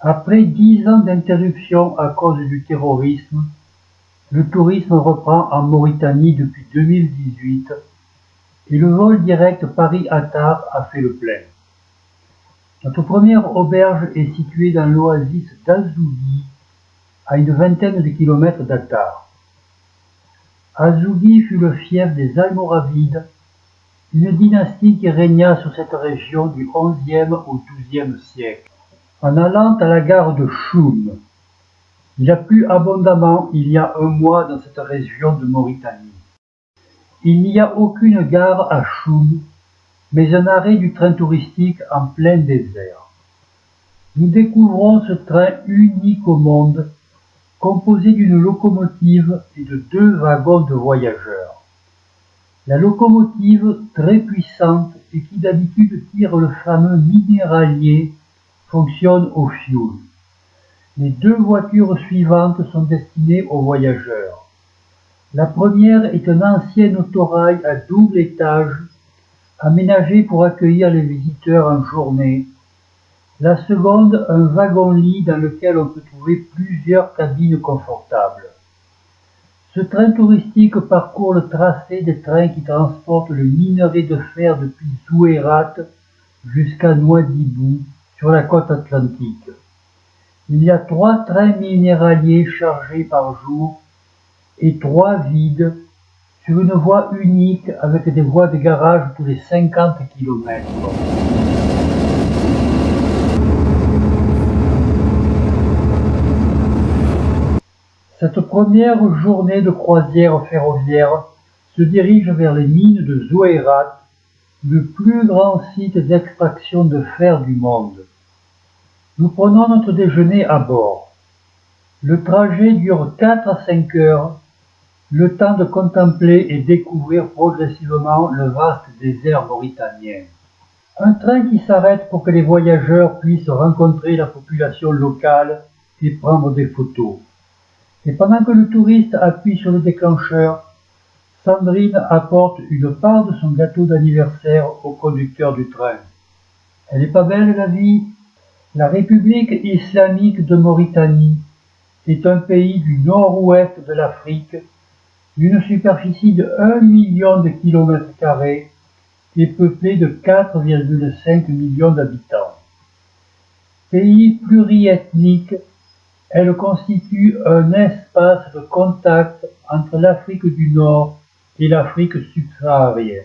Après 10 ans d'interruption à cause du terrorisme, le tourisme reprend en Mauritanie depuis 2018 et le vol direct Paris-Attar a fait le plein. Notre première auberge est située dans l'oasis d'Azougui, à une vingtaine de kilomètres d'Attar. Azougui fut le fief des Almoravides, une dynastie qui régna sur cette région du XIe au XIIe siècle. En allant à la gare de Choum, il a plu abondamment il y a un mois dans cette région de Mauritanie. Il n'y a aucune gare à Choum, mais un arrêt du train touristique en plein désert. Nous découvrons ce train unique au monde, composé d'une locomotive et de 2 wagons de voyageurs. La locomotive, très puissante et qui d'habitude tire le fameux minéralier, fonctionne au fioul. Les 2 voitures suivantes sont destinées aux voyageurs. La première est un ancien autorail à double étage, aménagé pour accueillir les visiteurs en journée. La seconde, un wagon-lit dans lequel on peut trouver plusieurs cabines confortables. Ce train touristique parcourt le tracé des trains qui transportent le minerai de fer depuis Zouérate jusqu'à Nouadhibou, sur la côte atlantique. Il y a 3 trains minéraliers chargés par jour et 3 vides sur une voie unique avec des voies de garage tous les 50 km. Cette première journée de croisière ferroviaire se dirige vers les mines de Zouérate, le plus grand site d'extraction de fer du monde. Nous prenons notre déjeuner à bord. Le trajet dure 4 à 5 heures, le temps de contempler et découvrir progressivement le vaste désert mauritanien. Un train qui s'arrête pour que les voyageurs puissent rencontrer la population locale et prendre des photos. Et pendant que le touriste appuie sur le déclencheur, Sandrine apporte une part de son gâteau d'anniversaire au conducteur du train. Elle n'est pas belle la vie? La République islamique de Mauritanie est un pays du nord-ouest de l'Afrique, d'une superficie de 1 million de kilomètres carrés et peuplé de 4,5 millions d'habitants. Pays pluriethnique, elle constitue un espace de contact entre l'Afrique du Nord et l'Afrique subsaharienne.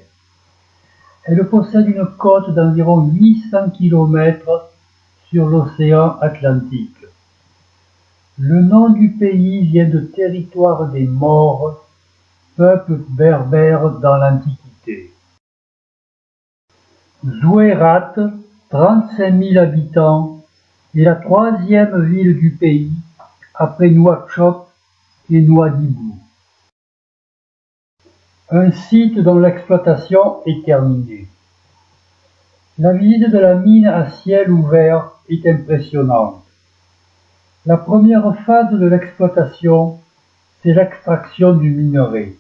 Elle possède une côte d'environ 800 km sur l'océan Atlantique. Le nom du pays vient de territoire des Maures, peuple berbère dans l'Antiquité. Zouérate, 35 000 habitants, est la 3e ville du pays, après Nouakchott et Nouadhibou. Un site dont l'exploitation est terminée. La visite de la mine à ciel ouvert est impressionnante. La première phase de l'exploitation, c'est l'extraction du minerai,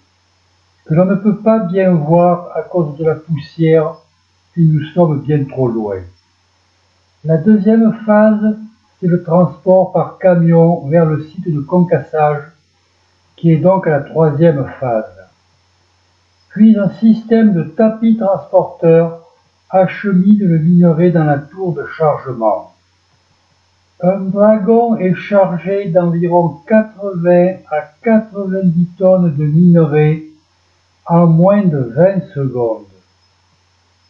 que l'on ne peut pas bien voir à cause de la poussière si nous sommes bien trop loin. La deuxième phase, c'est le transport par camion vers le site de concassage, qui est donc à la 3e phase. Puis un système de tapis transporteurs achemine le minerai dans la tour de chargement. Un wagon est chargé d'environ 80 à 90 tonnes de minerai en moins de 20 secondes.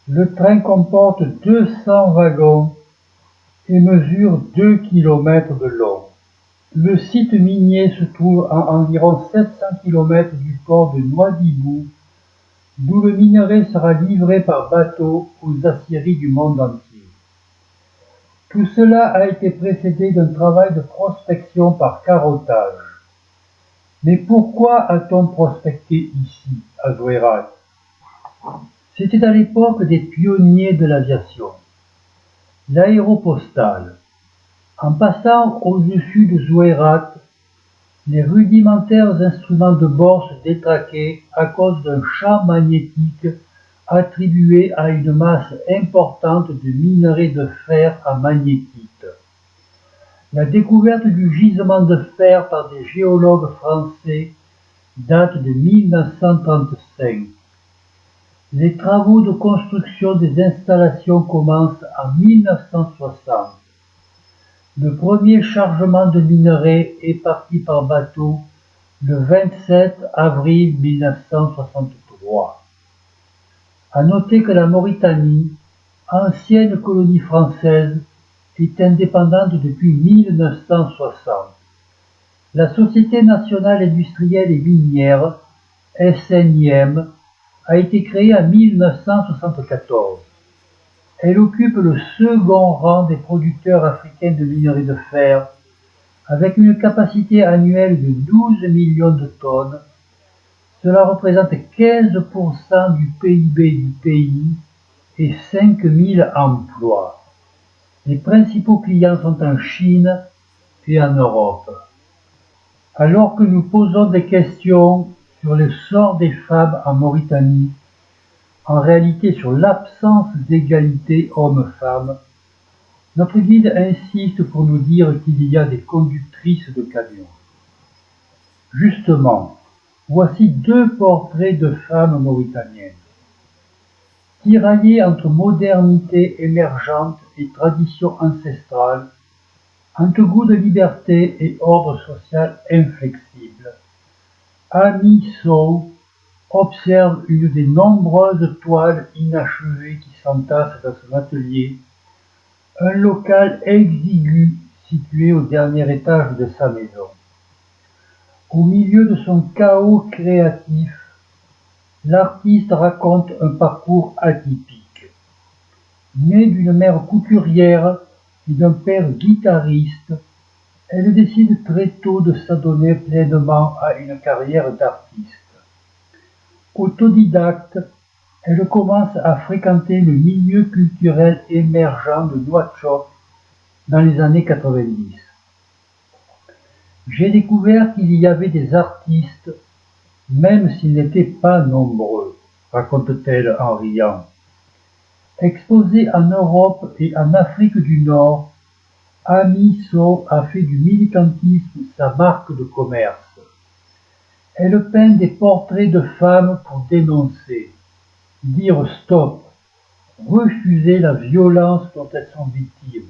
Le train comporte 200 wagons et mesure 2 km de long. Le site minier se trouve à environ 700 km du port de Nouadhibou, d'où le minerai sera livré par bateau aux aciéries du monde entier. Tout cela a été précédé d'un travail de prospection par carottage. Mais pourquoi a-t-on prospecté ici, à Zouérate? C'était à l'époque des pionniers de l'aviation. L'aéropostale. En passant au-dessus de Zouérate, les rudimentaires instruments de bord se détraquaient à cause d'un champ magnétique attribué à une masse importante de minerai de fer à magnétite. La découverte du gisement de fer par des géologues français date de 1935. Les travaux de construction des installations commencent en 1960. Le premier chargement de minerais est parti par bateau le 27 avril 1963. À noter que la Mauritanie, ancienne colonie française, est indépendante depuis 1960. La Société nationale industrielle et minière, SNIM, a été créée en 1974. Elle occupe le second rang des producteurs africains de minerai de fer, avec une capacité annuelle de 12 millions de tonnes. Cela représente 15% du PIB du pays et 5 000 emplois. Les principaux clients sont en Chine et en Europe. Alors que nous posons des questions sur le sort des femmes en Mauritanie, en réalité sur l'absence d'égalité hommes-femmes, notre guide insiste pour nous dire qu'il y a des conductrices de camions. Justement, voici deux portraits de femmes mauritaniennes. Tiraillées entre modernité émergente et tradition ancestrale, entre goût de liberté et ordre social inflexible, Amy Sow observe une des nombreuses toiles inachevées qui s'entassent dans son atelier, un local exigu situé au dernier étage de sa maison. Au milieu de son chaos créatif, l'artiste raconte un parcours atypique. Née d'une mère couturière et d'un père guitariste, elle décide très tôt de s'adonner pleinement à une carrière d'artiste. Autodidacte, elle commence à fréquenter le milieu culturel émergent de Nouakchott dans les années 90. J'ai découvert qu'il y avait des artistes, même s'ils n'étaient pas nombreux, raconte-t-elle en riant. Exposée en Europe et en Afrique du Nord, Amy Sow a fait du militantisme sa marque de commerce. Elle peint des portraits de femmes pour dénoncer, dire stop, refuser la violence dont elles sont victimes.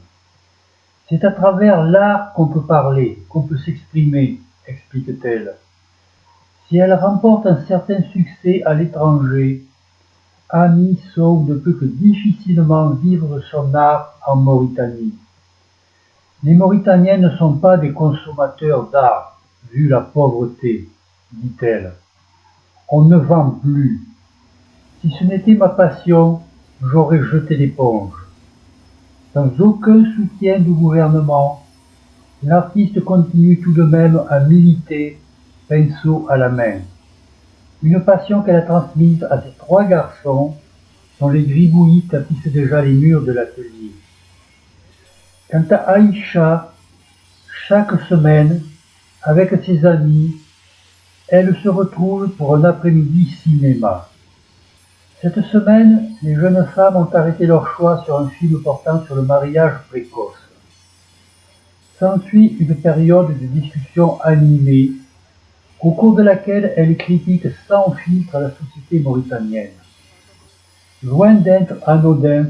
C'est à travers l'art qu'on peut parler, qu'on peut s'exprimer, explique-t-elle. Si elle remporte un certain succès à l'étranger, Amy Sow ne peut que difficilement vivre de son art en Mauritanie. Les Mauritaniens ne sont pas des consommateurs d'art, vu la pauvreté, dit-elle. On ne vend plus. Si ce n'était ma passion, j'aurais jeté l'éponge. Sans aucun soutien du gouvernement, l'artiste continue tout de même à militer, pinceau à la main. Une passion qu'elle a transmise à ses 3 garçons, dont les gribouillis tapissent déjà les murs de l'atelier. Quant à Aïcha, chaque semaine, avec ses amis, elle se retrouve pour un après-midi cinéma. Cette semaine, les jeunes femmes ont arrêté leur choix sur un film portant sur le mariage précoce. S'ensuit une période de discussion animée, au cours de laquelle elle critique sans filtre la société mauritanienne. Loin d'être anodin,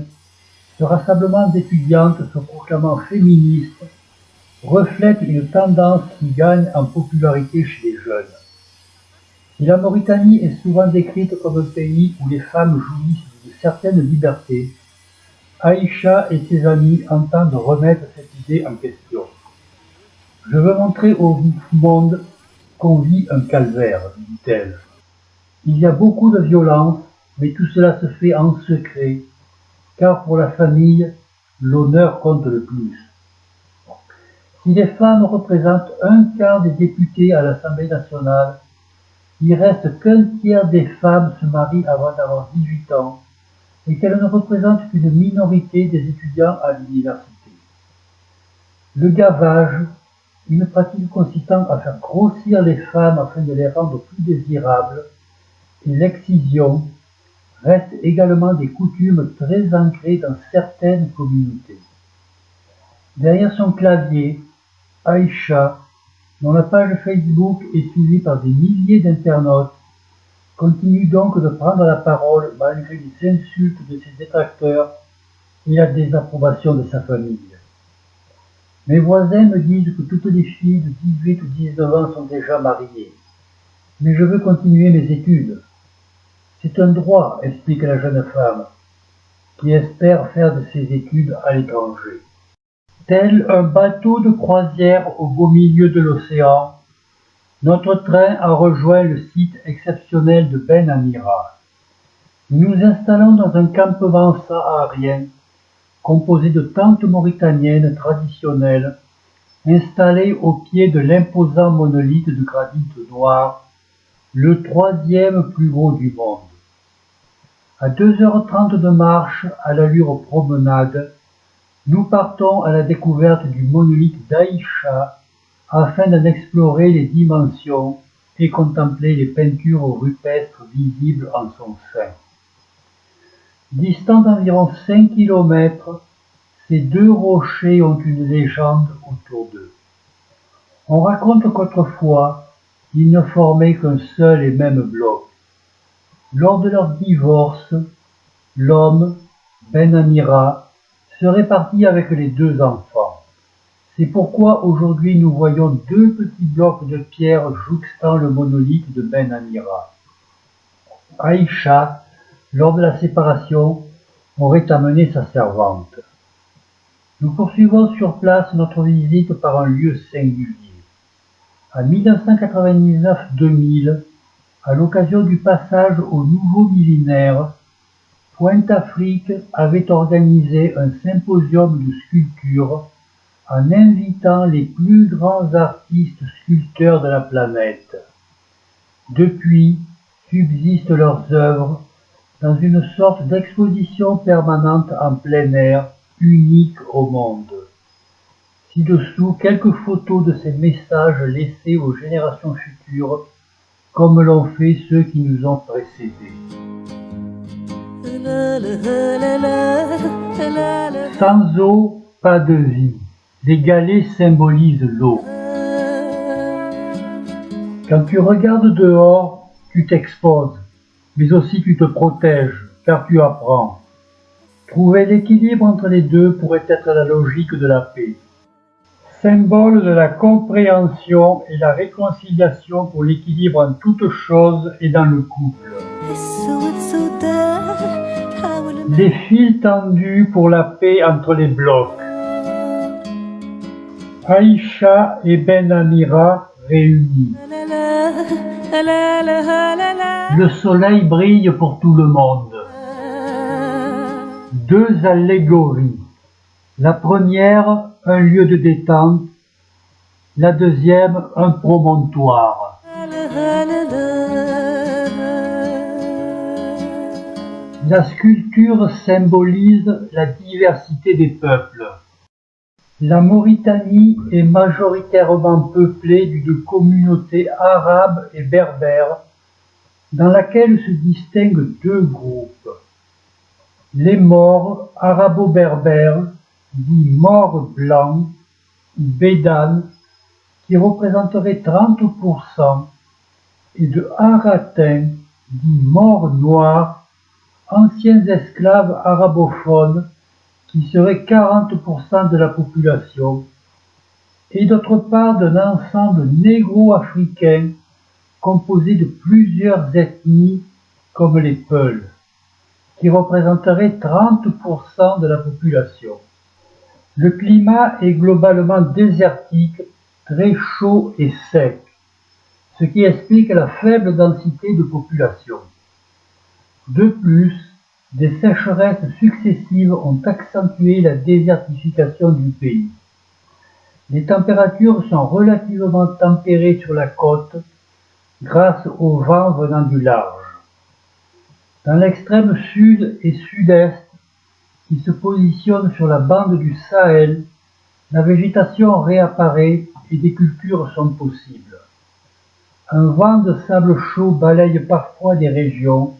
ce rassemblement d'étudiantes se proclamant féministes reflète une tendance qui gagne en popularité chez les jeunes. Si la Mauritanie est souvent décrite comme un pays où les femmes jouissent d'une certaine liberté, Aïcha et ses amis entendent remettre cette idée en question. Je veux montrer au monde qu'on vit un calvaire, dit-elle. Il y a beaucoup de violence, mais tout cela se fait en secret, car pour la famille, l'honneur compte le plus. Si les femmes représentent un quart des députés à l'Assemblée nationale, il reste qu'un tiers des femmes se marient avant d'avoir 18 ans et qu'elles ne représentent qu'une minorité des étudiants à l'université. Le gavage, une pratique consistant à faire grossir les femmes afin de les rendre plus désirables, et l'excision restent également des coutumes très ancrées dans certaines communautés. Derrière son clavier, Aïcha, dont la page Facebook est suivie par des milliers d'internautes, continue donc de prendre la parole malgré les insultes de ses détracteurs et la désapprobation de sa famille. Mes voisins me disent que toutes les filles de 18 ou 19 ans sont déjà mariées. Mais je veux continuer mes études. C'est un droit, explique la jeune femme, qui espère faire de ses études à l'étranger. Tel un bateau de croisière au beau milieu de l'océan, notre train a rejoint le site exceptionnel de Ben Amira. Nous nous installons dans un campement saharien composé de tentes mauritaniennes traditionnelles installées au pied de l'imposant monolithe de granit noir, le troisième plus gros du monde. À 2h30 de marche à l'allure promenade, nous partons à la découverte du monolithe d'Aïcha afin d'en explorer les dimensions et contempler les peintures rupestres visibles en son sein. Distants d'environ 5 km, ces deux rochers ont une légende autour d'eux. On raconte qu'autrefois, ils ne formaient qu'un seul et même bloc. Lors de leur divorce, l'homme, Ben Amira, serait parti avec les deux enfants. C'est pourquoi aujourd'hui nous voyons deux petits blocs de pierre jouxtant le monolithe de Ben Amira. Aïcha, lors de la séparation, aurait amené sa servante. Nous poursuivons sur place notre visite par un lieu singulier. En 1999-2000, à l'occasion du passage au nouveau millénaire, Pointe-Afrique avait organisé un symposium de sculpture en invitant les plus grands artistes sculpteurs de la planète. Depuis, subsistent leurs œuvres dans une sorte d'exposition permanente en plein air, unique au monde. Ci-dessous, quelques photos de ces messages laissés aux générations futures, comme l'ont fait ceux qui nous ont précédés. Sans eau, pas de vie. Les galets symbolisent l'eau. Quand tu regardes dehors, tu t'exposes, mais aussi tu te protèges, car tu apprends. Trouver l'équilibre entre les deux pourrait être la logique de la paix. Symbole de la compréhension et la réconciliation pour l'équilibre en toutes choses et dans le couple. Les fils tendus pour la paix entre les blocs. Aïcha et Ben Amira réunis. Le soleil brille pour tout le monde. Deux allégories. La première, un lieu de détente. La deuxième, un promontoire. La sculpture symbolise la diversité des peuples. La Mauritanie est majoritairement peuplée d'une communauté arabe et berbère, dans laquelle se distinguent deux groupes. Les Maures arabo-berbères, dits Maures blancs, ou Bédanes, qui représenteraient 30%, et de Haratins, dits Maures noirs, anciens esclaves arabophones, qui seraient 40% de la population, et d'autre part d'un ensemble négro-africain composé de plusieurs ethnies comme les Peuls, qui représenteraient 30% de la population. Le climat est globalement désertique, très chaud et sec, ce qui explique la faible densité de population. De plus, des sécheresses successives ont accentué la désertification du pays. Les températures sont relativement tempérées sur la côte grâce aux vents venant du large. Dans l'extrême sud et sud-est, qui se positionne sur la bande du Sahel, la végétation réapparaît et des cultures sont possibles. Un vent de sable chaud balaye parfois des régions,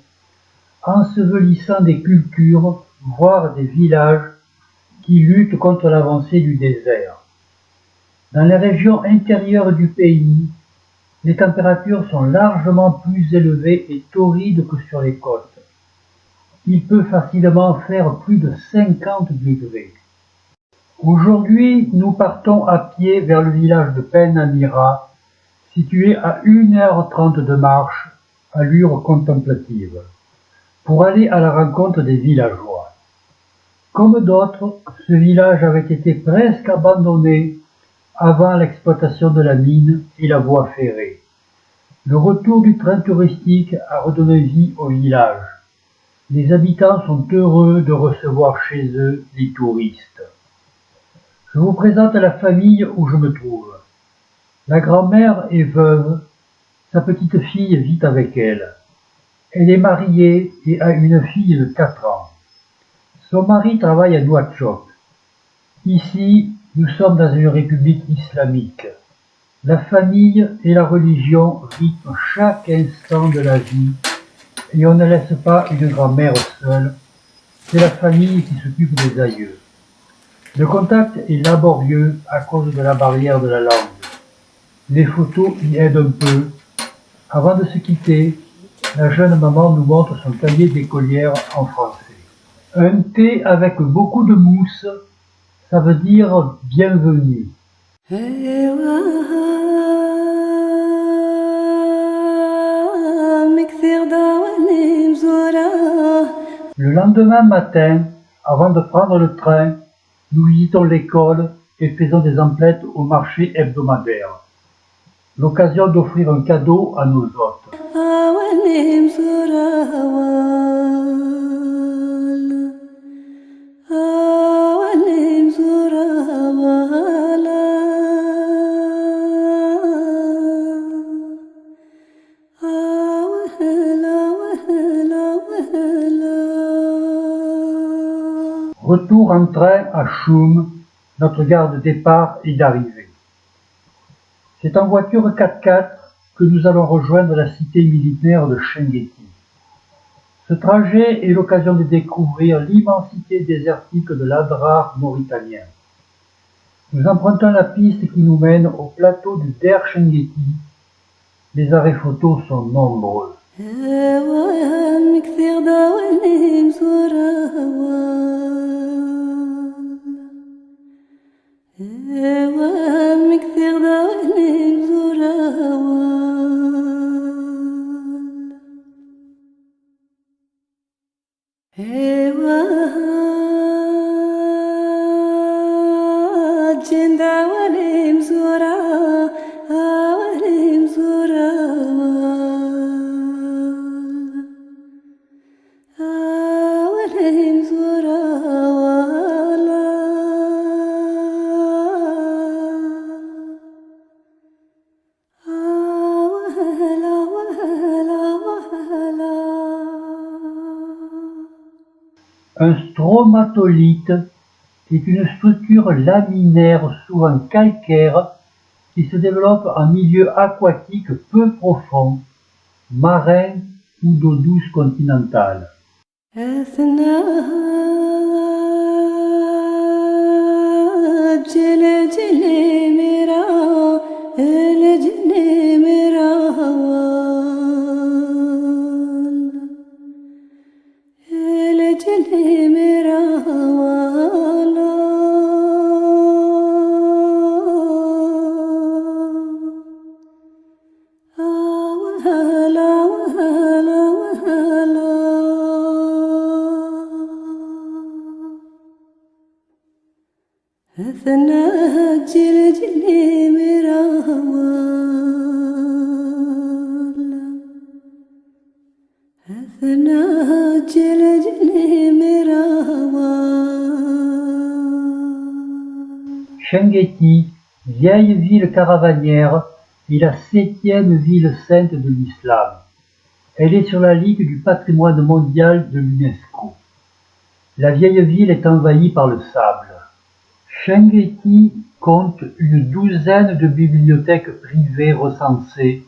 ensevelissant des cultures, voire des villages, qui luttent contre l'avancée du désert. Dans les régions intérieures du pays, les températures sont largement plus élevées et torrides que sur les côtes. Il peut facilement faire plus de 50 degrés. Aujourd'hui, nous partons à pied vers le village de Penamira, situé à 1h30 de marche, allure contemplative, pour aller à la rencontre des villageois. Comme d'autres, ce village avait été presque abandonné avant l'exploitation de la mine et la voie ferrée. Le retour du train touristique a redonné vie au village. Les habitants sont heureux de recevoir chez eux les touristes. Je vous présente la famille où je me trouve. La grand-mère est veuve, sa petite fille vit avec elle. Elle est mariée et a une fille de 4 ans. Son mari travaille à Nouakchott. Ici, nous sommes dans une république islamique. La famille et la religion rythment chaque instant de la vie et on ne laisse pas une grand-mère seule. C'est la famille qui s'occupe des aïeux. Le contact est laborieux à cause de la barrière de la langue. Les photos y aident un peu. Avant de se quitter, la jeune maman nous montre son cahier d'écolière en français. Un thé avec beaucoup de mousse, ça veut dire bienvenue. Le lendemain matin, avant de prendre le train, nous visitons l'école et faisons des emplettes au marché hebdomadaire. L'occasion d'offrir un cadeau à nos hôtes. Retour en train à Choum, notre gare de départ et d'arrivée. C'est en voiture 4x4 que nous allons rejoindre la cité militaire de Chenguetti. Ce trajet est l'occasion de découvrir l'immensité désertique de l'Adrar mauritanien. Nous empruntons la piste qui nous mène au plateau du Der Chenguetti. Les arrêts photos sont nombreux. Un stromatolithe est une structure laminaire souvent calcaire qui se développe en milieu aquatique peu profond, marin ou d'eau douce continentale. Chenguetti, vieille ville caravanière, est la 7e ville sainte de l'islam. Elle est sur la liste du patrimoine mondial de l'UNESCO. La vieille ville est envahie par le sable. Chenguetti compte une 12aine de bibliothèques privées recensées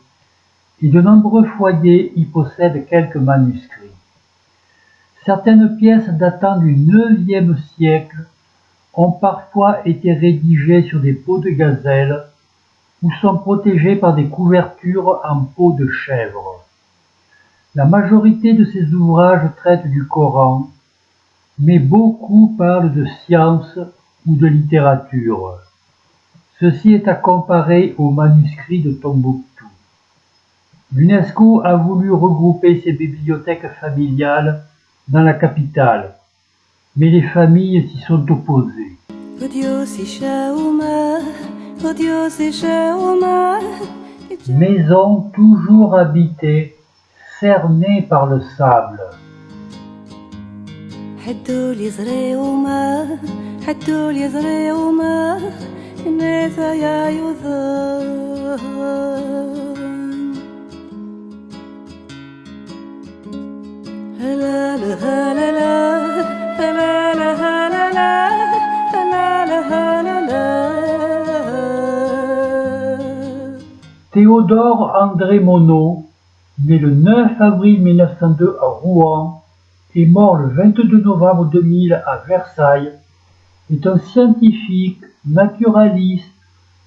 et de nombreux foyers y possèdent quelques manuscrits. Certaines pièces datant du IXe siècle ont parfois été rédigés sur des peaux de gazelle ou sont protégés par des couvertures en peau de chèvre. La majorité de ces ouvrages traitent du Coran, mais beaucoup parlent de science ou de littérature. Ceci est à comparer aux manuscrits de Tombouctou. L'UNESCO a voulu regrouper ces bibliothèques familiales dans la capitale, mais les familles s'y sont opposées. Maison toujours habitée, cernée par le sable. Théodore André Monod, né le 9 avril 1902 à Rouen et mort le 22 novembre 2000 à Versailles, est un scientifique, naturaliste,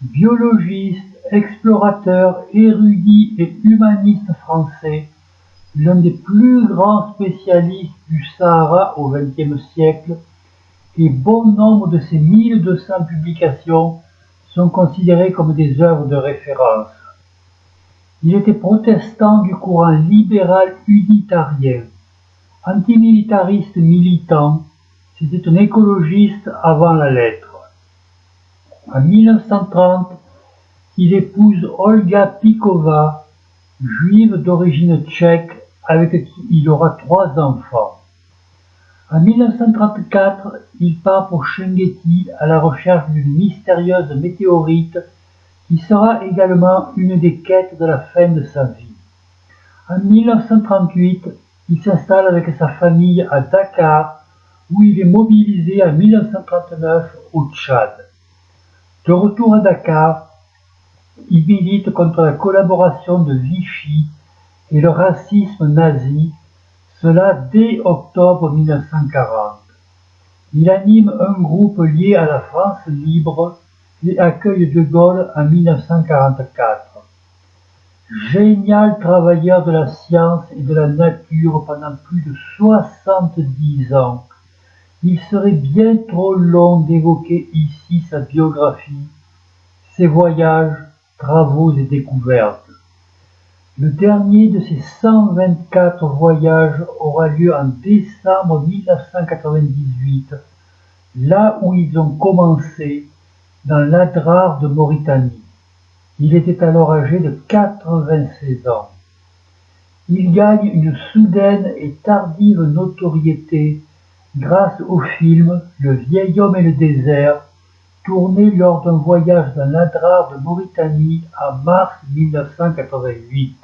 biologiste, explorateur, érudit et humaniste français, l'un des plus grands spécialistes du Sahara au XXe siècle, et bon nombre de ses 1200 publications sont considérées comme des œuvres de référence. Il était protestant du courant libéral unitarien, antimilitariste militant, c'était un écologiste avant la lettre. En 1930, il épouse Olga Pikova, juive d'origine tchèque, avec qui il aura 3 enfants. En 1934, il part pour Chenguetti à la recherche d'une mystérieuse météorite qui sera également une des quêtes de la fin de sa vie. En 1938, il s'installe avec sa famille à Dakar, où il est mobilisé en 1939 au Tchad. De retour à Dakar, il milite contre la collaboration de Vichy et le racisme nazi, cela dès octobre 1940. Il anime un groupe lié à la France libre et accueille De Gaulle en 1944. Génial travailleur de la science et de la nature pendant plus de 70 ans, il serait bien trop long d'évoquer ici sa biographie, ses voyages, travaux et découvertes. Le dernier de ces 124 voyages aura lieu en décembre 1998, là où ils ont commencé, dans l'Adrar de Mauritanie. Il était alors âgé de 96 ans. Il gagne une soudaine et tardive notoriété grâce au film Le vieil homme et le désert, tourné lors d'un voyage dans l'Adrar de Mauritanie en mars 1988.